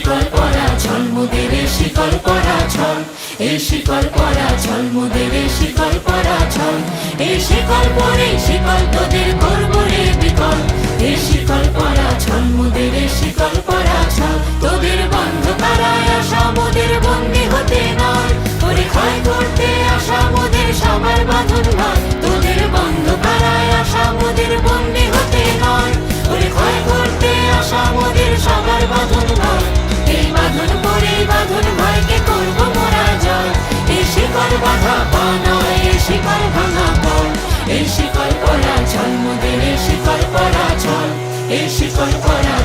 শিকল পরা ছল মোদের শিকল পরা ছল, এই শিকল পরা ছল মোদের শিকল পরা ছল, এই শিকল পরে শিকল তোদের করব রে বিকল, এই শিকল পরা ছল মোদের শিকল পরা ছল। তোদের বন্ধ কারায় আসা মোদের বন্দী হতে নয়, ওরে ক্ষয় করতে আসা মোদের সবার বাঁধন নয়। তোদের বন্ধ কারায় আসা মোদের বন্দী হতে নয়, ওরে ক্ষয় করতে আসা মোদের সবার বাঁধন নয়। এই বাঁধন পরে বাঁধন ভয়কে করব মোরা জয়, এই শিকল বাঁধা পা নয়, এই শিকল ভাঙা পর, এই শিকল পরা ছল মোদের শিকল পরা ছল, এই শিকল পরা